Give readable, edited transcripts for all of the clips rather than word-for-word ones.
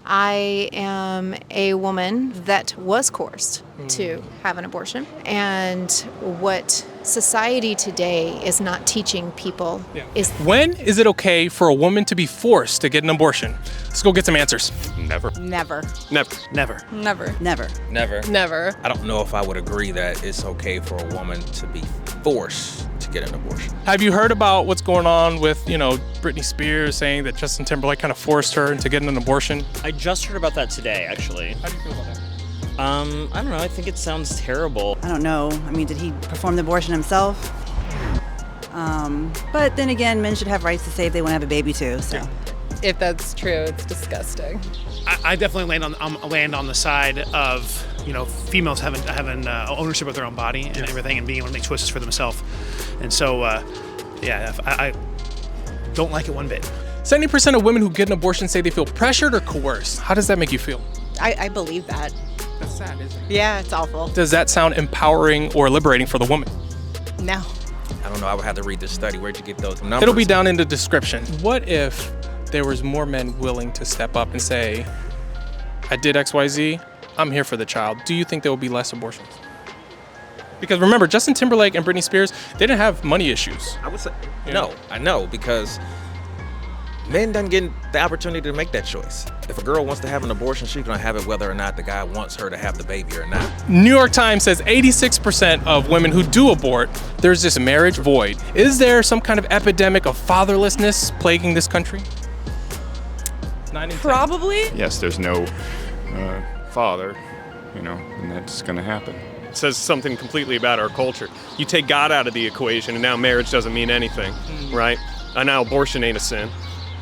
I am a woman that was coerced to have an abortion. And what society today is not teaching people is... When is it okay for a woman to be forced to get an abortion? Let's go get some answers. Never. Never. Never. Never. Never. Never. Never. Never. I don't know if I would agree that it's okay for a woman to be forced to get an abortion. Have you heard about what's going on with, Britney Spears saying that Justin Timberlake kind of forced her into getting an abortion? I just heard about that today, actually. How do you feel about that? I don't know. I think it sounds terrible. I don't know. I mean, did he perform the abortion himself? But then again, men should have rights to say if they want to have a baby too. So. If that's true, it's disgusting. I definitely land on the side of females having ownership of their own body and everything, and being able to make choices for themselves. And so, I don't like it one bit. 70% of women who get an abortion say they feel pressured or coerced. How does that make you feel? I believe that. That's sad, isn't it? Yeah, it's awful. Does that sound empowering or liberating for the woman? No. I don't know. I would have to read this study. Where'd you get those numbers? It'll be down in the description. What if there was more men willing to step up and say, I did XYZ, I'm here for the child? Do you think there will be less abortions? Because remember, Justin Timberlake and Britney Spears, they didn't have money issues. I would say no. I know, because men don't get the opportunity to make that choice. If a girl wants to have an abortion, she's gonna have it whether or not the guy wants her to have the baby or not. New York Times says 86% of women who do abort, there's this marriage void. Is there some kind of epidemic of fatherlessness plaguing this country? 9 in 10. Probably. Yes, there's no father, and that's going to happen. It says something completely about our culture. You take God out of the equation, and now marriage doesn't mean anything, right? And now abortion ain't a sin.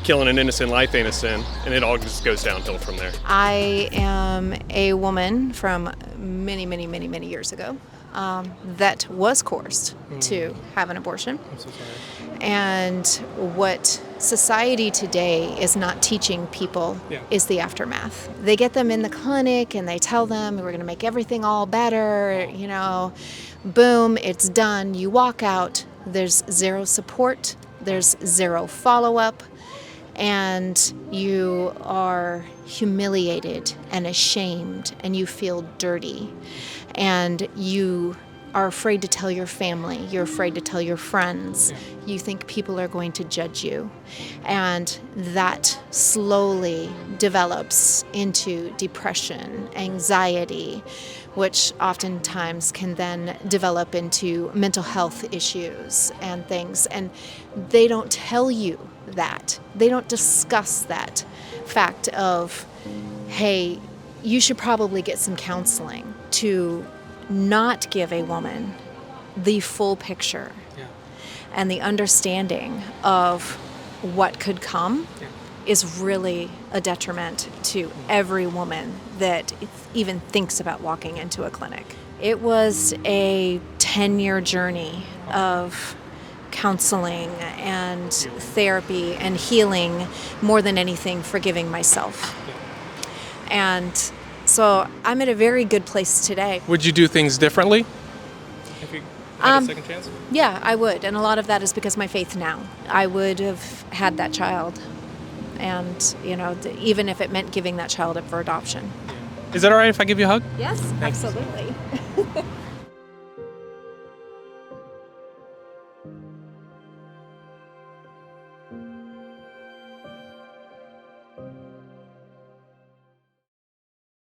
Killing an innocent life ain't a sin, and it all just goes downhill from there. I am a woman from many, many, many, many years ago that was coerced to have an abortion. I'm so sorry. And what society today is not teaching people is the aftermath. They get them in the clinic and they tell them, we're going to make everything all better, boom, it's done. You walk out, there's zero support, there's zero follow-up, and you are humiliated and ashamed, and you feel dirty, and you are afraid to tell your family, you're afraid to tell your friends, you think people are going to judge you. And that slowly develops into depression, anxiety, which oftentimes can then develop into mental health issues and things. And they don't tell you that. They don't discuss that fact of, hey, you should probably get some counseling to not give a woman the full picture and the understanding of what could come is really a detriment to every woman that even thinks about walking into a clinic. It was a 10-year journey of counseling and therapy and healing, more than anything, forgiving myself. And so I'm at a very good place today. Would you do things differently if you had a second chance? Yeah, I would. And a lot of that is because of my faith now. I would have had that child. And, even if it meant giving that child up for adoption. Is that all right if I give you a hug? Yes, absolutely.